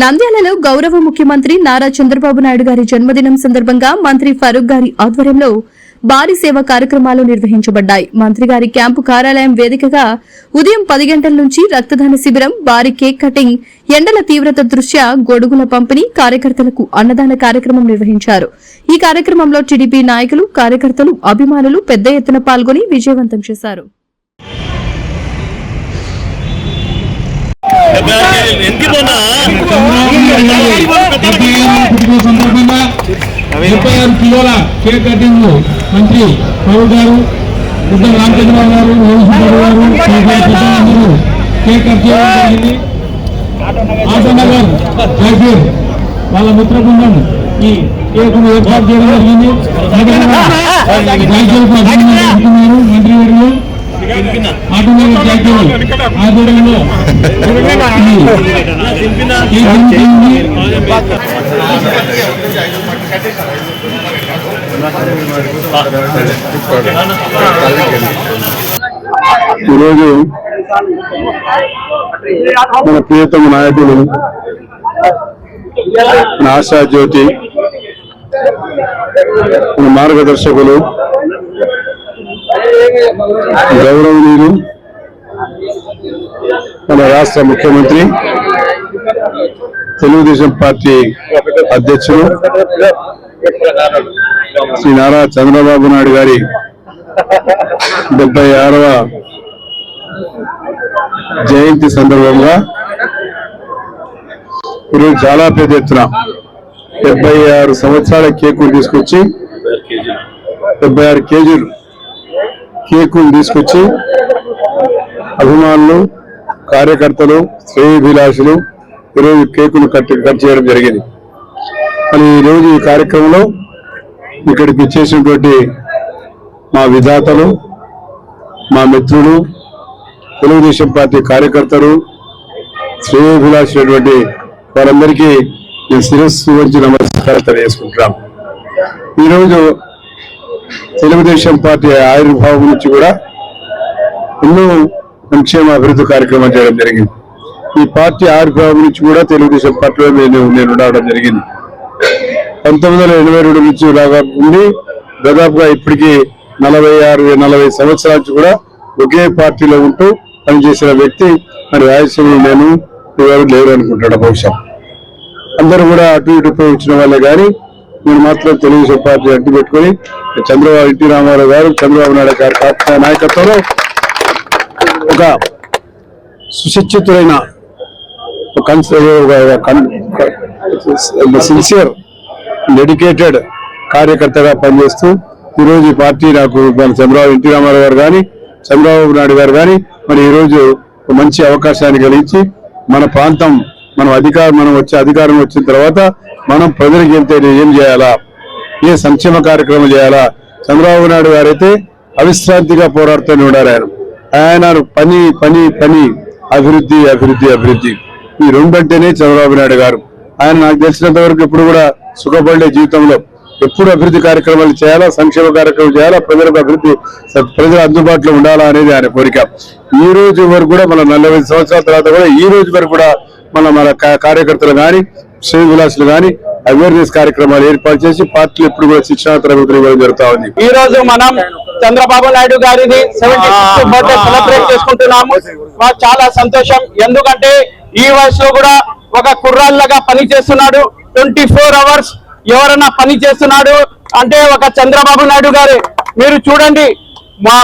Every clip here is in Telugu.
నంద్యాలలో గౌరవ ముఖ్యమంత్రి నారా చంద్రబాబు నాయుడు గారి జన్మదినం సందర్భంగా మంత్రి ఫరూక్ గారి ఆధ్వర్యంలో భారీ సేవా కార్యక్రమాలు నిర్వహించబడ్డాయి. మంత్రి గారి క్యాంపు కార్యాలయం వేదికగా ఉదయం 10 గంటల నుంచి రక్తదాన శిబిరం, భారీ కేక్ కటింగ్, ఎండల తీవ్రత దృష్ట్యా గొడుగుల పంపిణీ, కార్యకర్తలకు అన్నదాన కార్యక్రమం నిర్వహించారు. ఈ కార్యక్రమంలో టీడీపీ నాయకులు, కార్యకర్తలు, అభిమానులు పెద్ద ఎత్తున పాల్గొని విజయవంతం చేశారు. కిలోల కేక్ కటింగ్ మంత్రి ఫరూక్ గారు, బుద్ధ రామచంద్రరావు గారు, అందరూ కేక్ కట్ చేయడం జరిగింది. ఆటోనగర్ జాకీర్ వాళ్ళ మిత్ర బృందం ఈ కేకును ఏర్పాటు చేయడం జరిగింది. మంత్రి వర్యులు ఆటోనగర్ జాకీర్ ఆధ్వర్యంలో ఈరోజు మన ప్రియతమ నాయకులు, మన ఆశాజ్యోతి, మన మార్గదర్శకులు, గౌరవనీయులు, మన రాష్ట్ర ముఖ్యమంత్రి, తెలుగుదేశం పార్టీ అధ్యక్షులు శ్రీ నారా చంద్రబాబు నాయుడు గారి 76వ జయంతి సందర్భంగా ఈరోజు చాలా పెద్ద ఎత్తున 76 సంవత్సరాల కేకులు తీసుకొచ్చి 76 కేజీలు కేకులు తీసుకొచ్చి అభిమానులు, కార్యకర్తలు, శ్రేయోభిలాషులు ఈరోజు కేకులు కట్ చేయడం జరిగింది. మరి ఈరోజు ఈ కార్యక్రమంలో ఇక్కడికి ఇచ్చేసినటువంటి మా విధాతలు, మా మిత్రులు, తెలుగుదేశం పార్టీ కార్యకర్తలు, శ్రేయోభిలాషులైనటువంటి వారందరికీ నేను శిరస్సు వంచి నమస్కారం తెలియజేసుకుంటున్నాం. ఈరోజు తెలుగుదేశం పార్టీ ఆవిర్భావం నుంచి కూడా ఎన్నో సంక్షేమ అభివృద్ధి కార్యక్రమాలు చేయడం జరిగింది. ఈ పార్టీ ఆవిర్భావం నుంచి కూడా తెలుగుదేశం పార్టీలో నేను రావడం జరిగింది. 1982 నుంచి ఉండి దాదాపుగా ఇప్పటికీ 40 సంవత్సరాల నుంచి కూడా ఒకే పార్టీలో ఉంటూ పనిచేసిన వ్యక్తి. మరి రాయలసీమలో నేను ఎవరు లేరు అనుకుంటాడు. బహుశా అందరూ కూడా అటు ఇటు వచ్చిన వాళ్ళే కానీ నేను మాత్రం తెలుగుదేశం పార్టీ అడ్డు పెట్టుకుని చంద్రబాబు ఎన్టీ రామారావు గారు, చంద్రబాబు నాయుడు గారి నాయకత్వంలో ఒక సుశిక్షితులైన సిన్సియర్ డెడికేటెడ్ కార్యకర్తగా పనిచేస్తూ ఈరోజు ఈ పార్టీ నాకు చంద్రబాబు ఎన్టీ రామారావు గారు కానీ, చంద్రబాబు నాయుడు గారు కానీ మరి ఈరోజు మంచి అవకాశాన్ని కలిగించి మన ప్రాంతం మనం అధికారం వచ్చిన తర్వాత మనం ప్రజలకు ఏం చేయాలా, ఏ సంక్షేమ కార్యక్రమం చేయాలా. చంద్రబాబు నాయుడు గారైతే అవిశ్రాంతిగా పోరాడుతూనే ఉన్నారు. ఆయన పని పని పని అభివృద్ధి అభివృద్ధి అభివృద్ధి ఈ రెండంటేనే చంద్రబాబు నాయుడు గారు. ఆయన నాకు తెలిసినంత వరకు ఎప్పుడు కూడా సుఖపడే జీవితంలో ఎప్పుడు అభివృద్ధి కార్యక్రమాలు చేయాలా, సంక్షేమ కార్యక్రమాలు చేయాలా, ప్రజలకు ప్రజల అందుబాటులో ఉండాలా అనేది ఆయన కోరిక. ఈ రోజు వరకు కూడా మన 45 సంవత్సరాల తర్వాత కూడా ఈ రోజు వరకు కూడా మన కార్యకర్తలు కానీ, శ్రేయ విలాసులు కానీ అవేర్నెస్ కార్యక్రమాలు ఏర్పాటు చేసి పార్టీలు ఎప్పుడు కూడా శిక్షణ తరగతులు ఇవ్వడం జరుగుతా ఉంది. ఈ రోజు మనం చంద్రబాబు నాయుడు గారిని 76th బర్త్డే సెలబ్రేట్ చేసుకుంటున్నాము. మాకు చాలా సంతోషం. ఎందుకంటే ఈ వయసులో కూడా ఒక కుర్రాళ్ళగా పని చేస్తున్నాడు. 24 hours ఎవరన్నా పని చేస్తున్నాడు అంటే ఒక చంద్రబాబు నాయుడు గారు. మీరు చూడండి, మా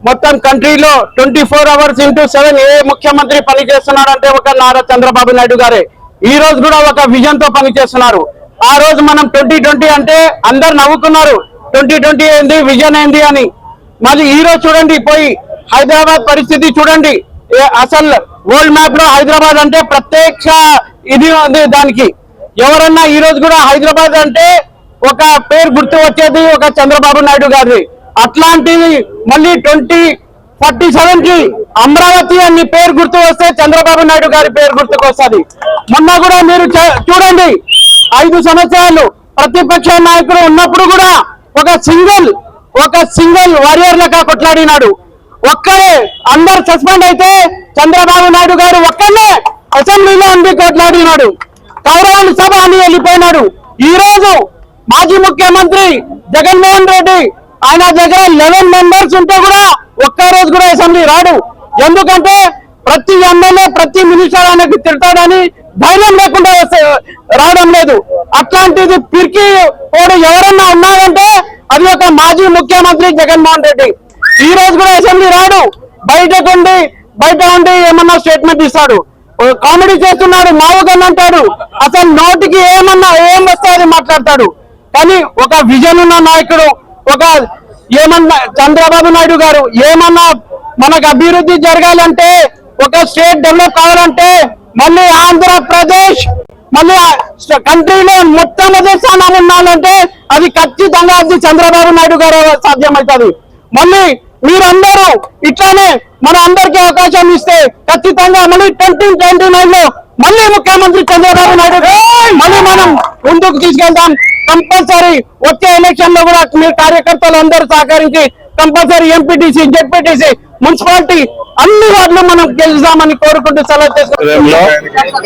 మొత్తం కంట్రీలో 24 hours into 7 ఏ ముఖ్యమంత్రి పని చేస్తున్నాడు అంటే ఒక నారా చంద్రబాబు నాయుడు గారే. ఈ రోజు కూడా ఒక విజన్ తో పని చేస్తున్నారు. ఆ రోజు మనం 2020 అంటే అందరు నవ్వుకున్నారు, 2020 ఏంది, విజన్ ఏంది అని. మళ్ళీ ఈ రోజు చూడండి, పోయి హైదరాబాద్ పరిస్థితి చూడండి. అసలు వరల్డ్ మ్యాప్ లో హైదరాబాద్ అంటే ప్రత్యక్ష ఇది ఉంది. దానికి ఎవరన్నా ఈ రోజు కూడా హైదరాబాద్ అంటే ఒక పేరు గుర్తు వచ్చేది ఒక చంద్రబాబు నాయుడు గారి. అట్లాంటిది మళ్ళీ 2047 కి అమరావతి అని పేరు గుర్తు వస్తే చంద్రబాబు నాయుడు గారి పేరు గుర్తుకు వస్తుంది. మొన్న కూడా మీరు చూడండి, 5 సంవత్సరాలు ప్రతిపక్ష నాయకుడు ఉన్నప్పుడు కూడా ఒక సింగిల్ వారియర్ లెక్క కొట్లాడినాడు. ఒక్కడే అందరు సస్పెండ్ అయితే చంద్రబాబు నాయుడు గారు ఒక్కనే అసెంబ్లీలో కోర్టులో ఉండి కొట్లాడినాడు, కౌరవుల సభ అని వెళ్ళిపోయినాడు. ఈ రోజు మాజీ ముఖ్యమంత్రి జగన్మోహన్ రెడ్డి ఆయన దగ్గర 11 మెంబర్స్ ఉంటే కూడా ఒక్క రోజు కూడా అసెంబ్లీ రాడు. ఎందుకంటే ప్రతి ఎమ్మెల్యే ప్రతి మినిస్టర్ ఆయనకి తిడతాడని ధైర్యం లేకుండా రావడం లేదు. అట్లాంటిది పిరికి వాడు ఎవరన్నా ఉన్నారంటే అది ఒక మాజీ ముఖ్యమంత్రి జగన్మోహన్ రెడ్డి. ఈ రోజు కూడా అసెంబ్లీ రాడు, బయట ఉండి ఏమన్నా స్టేట్మెంట్ ఇస్తాడు, కామెడీ చేస్తున్నాడు, మావుగన్ అంటాడు. అసలు నోటికి ఏం వస్తే అది మాట్లాడతాడు. కానీ ఒక విజన్ ఉన్న నాయకుడు, ఏమన్నా చంద్రబాబు నాయుడు గారు ఏమన్నా మనకు అభివృద్ధి జరగాలంటే, ఒక స్టేట్ డెవలప్ కావాలంటే, మళ్ళీ ఆంధ్రప్రదేశ్ మళ్ళీ కంట్రీలో మొట్టమొదటి స్థానం ఉండాలంటే అది ఖచ్చితంగా అది చంద్రబాబు నాయుడు గారు సాధ్యమవుతుంది. మళ్ళీ మీరందరూ ఇట్లానే మన అందరికీ అవకాశం ఇస్తే ఖచ్చితంగా మళ్ళీ 2029 లో మళ్ళీ ముఖ్యమంత్రి చంద్రబాబు నాయుడు మళ్ళీ మనం ముందుకు తీసుకెళ్తాం. కంపల్సరీ వచ్చే ఎలక్షన్ లో కూడా మీ కార్యకర్తలు అందరూ సహకరించి కంపల్సరీ ఎంపీటీసీ, జెడ్పీటీసీ, మున్సిపాలిటీ అన్ని వాటిలో మనం గెలుస్తామని కోరుకుంటూ సెలవు చేసుకుంటాం.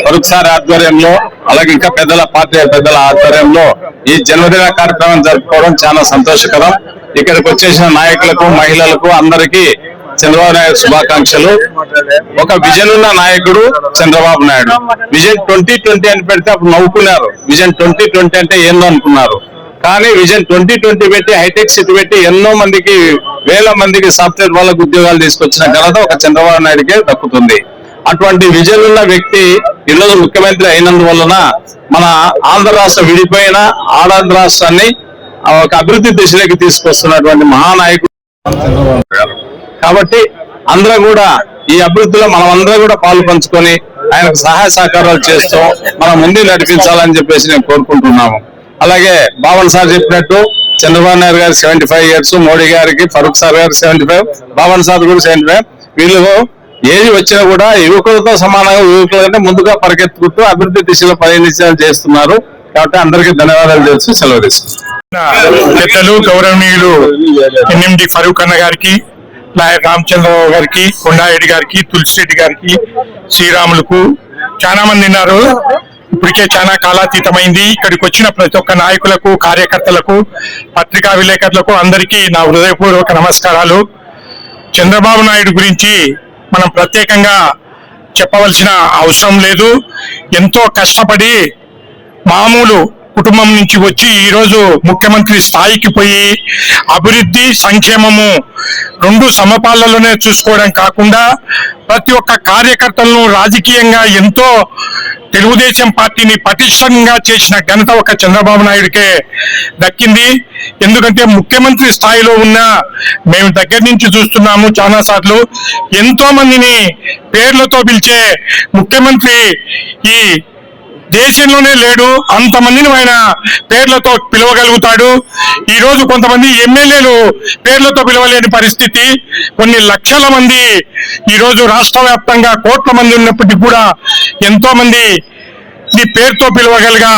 ఫరూక్ సార్ ఆధ్వర్యంలో అలాగే ఇంకా పార్టీ పెద్దల ఆధ్వర్యంలో ఈ జన్మదిన కార్యక్రమం జరుపుకోవడం చాలా సంతోషకరం. ఇక్కడికి వచ్చేసిన నాయకులకు, మహిళలకు అందరికీ చంద్రబాబు నాయుడు శుభాకాంక్షలు. ఒక విజన్ ఉన్న నాయకుడు చంద్రబాబు నాయుడు. విజన్ 2020 అని పెడితే అప్పుడు నవ్వుకున్నారు. విజన్ 2020 అంటే ఏందో అనుకున్నారు. కానీ విజన్ 2020 పెట్టి హైటెక్ సిటీ పెట్టి ఎన్నో మందికి, వేల మందికి సాఫ్ట్వేర్ వాళ్ళకు ఉద్యోగాలు తీసుకొచ్చిన ఘనత ఒక చంద్రబాబు నాయుడుకే దక్కుతుంది. అటువంటి విజన్ ఉన్న వ్యక్తి ఈరోజు ముఖ్యమంత్రి అయినందువలన మన ఆంధ్ర రాష్ట్రం విడిపోయిన ఆంధ్ర రాష్ట్రాన్ని ఒక అభివృద్ధి దిశలోకి తీసుకొస్తున్నటువంటి మహానాయకుడు చంద్రబాబు గారు. కాబట్టి అందరూ కూడా ఈ అభివృద్ధిలో మనం అందరూ కూడా పాలు పంచుకొని ఆయనకు సహాయ సహకారాలు చేస్తూ మనం ముందుకు నడిపించాలని చెప్పేసి నేను కోరుకుంటున్నాము. అలాగే బావన్ సార్ చెప్పినట్టు చంద్రబాబు నాయుడు గారు 75 years, మోడీ గారికి, ఫరూక్ సార్ గారు 75, బావన్ సార్ కూడా 75. వీళ్ళు ఏది వచ్చినా కూడా యువకులతో సమానంగా యువకుల కంటే ముందుగా పరిగెత్తుకుంటూ అభివృద్ధి దిశలో పయనించాలని చేస్తున్నారు. కాబట్టి అందరికీ ధన్యవాదాలు తెలుసు సెలవు తీసుకుంటున్నాను. పెద్దలు గౌరవనీయులు ఎన్ఎండి ఫరూక్ అన్న గారికి, లాయర్ రామచంద్రరావు గారికి, కొండారెడ్డి గారికి, తులసిరెడ్డి గారికి, శ్రీరాములకు చాలా మంది ఉన్నారు. ఇప్పటికే చాలా కాలాతీతమైంది. ఇక్కడికి వచ్చిన ప్రతి ఒక్క నాయకులకు, కార్యకర్తలకు, పత్రికా విలేకరులకు అందరికీ నా హృదయపూర్వక నమస్కారాలు. చంద్రబాబు నాయుడు గురించి మనం ప్రత్యేకంగా చెప్పవలసిన అవసరం లేదు. ఎంతో కష్టపడి మామూలు కుటుంబం నుంచి వచ్చి ఈరోజు ముఖ్యమంత్రి స్థాయికి పోయి అభివృద్ధి, సంక్షేమము రెండు సమపాలలోనే చూసుకోవడం కాకుండా ప్రతి ఒక్క కార్యకర్తలను రాజకీయంగా ఎంతో తెలుగుదేశం పార్టీని పటిష్టంగా చేసిన ఘనత ఒక చంద్రబాబు నాయుడికే దక్కింది. ఎందుకంటే ముఖ్యమంత్రి స్థాయిలో ఉన్న మేము దగ్గర నుంచి చూస్తున్నాము చాలా సార్లు ఎంతో మందిని పేర్లతో పిలిచే ముఖ్యమంత్రి ఈ దేశంలోనే లేడు. అంతమందిని ఆయన పేర్లతో పిలవగలుగుతాడు. ఈ రోజు కొంతమంది ఎమ్మెల్యేలు పేర్లతో పిలవలేని పరిస్థితి. కొన్ని లక్షల మంది ఈ రోజు రాష్ట్ర వ్యాప్తంగా కోట్ల మంది ఉన్నప్పటికీ కూడా ఎంతో మంది ఈ పేరుతో పిలవగలిగా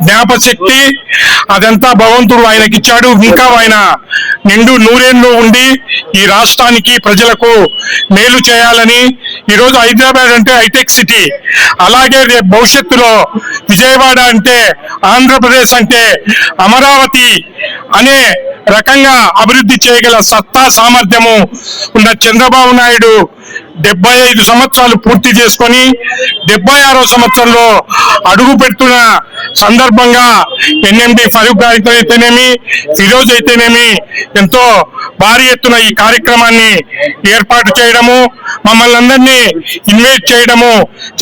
జ్ఞాపశక్తి అదంతా భగవంతుడు ఆయనకిచ్చాడు. ఇంకా ఆయన నిండు నూరేళ్లు ఉండి ఈ రాష్ట్రానికి, ప్రజలకు మేలు చేయాలని. ఈరోజు హైదరాబాద్ అంటే హైటెక్ సిటీ, అలాగే రేపు భవిష్యత్తులో విజయవాడ అంటే, ఆంధ్రప్రదేశ్ అంటే అమరావతి అనే రకంగా అభివృద్ధి చేయగల సత్తా, సామర్థ్యము ఉన్న చంద్రబాబు నాయుడు 75 సంవత్సరాలు పూర్తి చేసుకొని 76వ సంవత్సరంలో అడుగు పెడుతున్న సందర్భంగా ఎన్ఎండి ఫరూక్ గారితో అయితేనేమి, ఫిరోజ్ అయితేనేమి ఎంతో భారీ ఎత్తున ఈ కార్యక్రమాన్ని ఏర్పాటు చేయడము, మమ్మల్ని అందరినీ ఇన్వైట్ చేయడము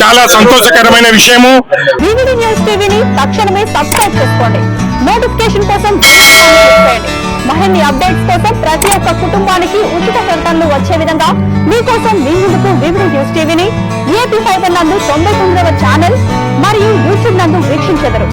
చాలా సంతోషకరమైన విషయము. వివిడి న్యూస్ టీవీని తక్షణమే సబ్స్క్రైబ్ చేసుకోండి. నోటిఫికేషన్ కోసం మరిన్ని అప్డేట్స్ కోసం ప్రతి ఒక్క కుటుంబానికి ఉచిత ప్రకటనలు వచ్చే విధంగా మీకోసం మీ ముందుకు వివిడి న్యూస్ టీవీని ఏపీ ఫైబర్ నందు 99వ ఛానల్ మరియు యూట్యూబ్ నందు వీక్షించెదరు.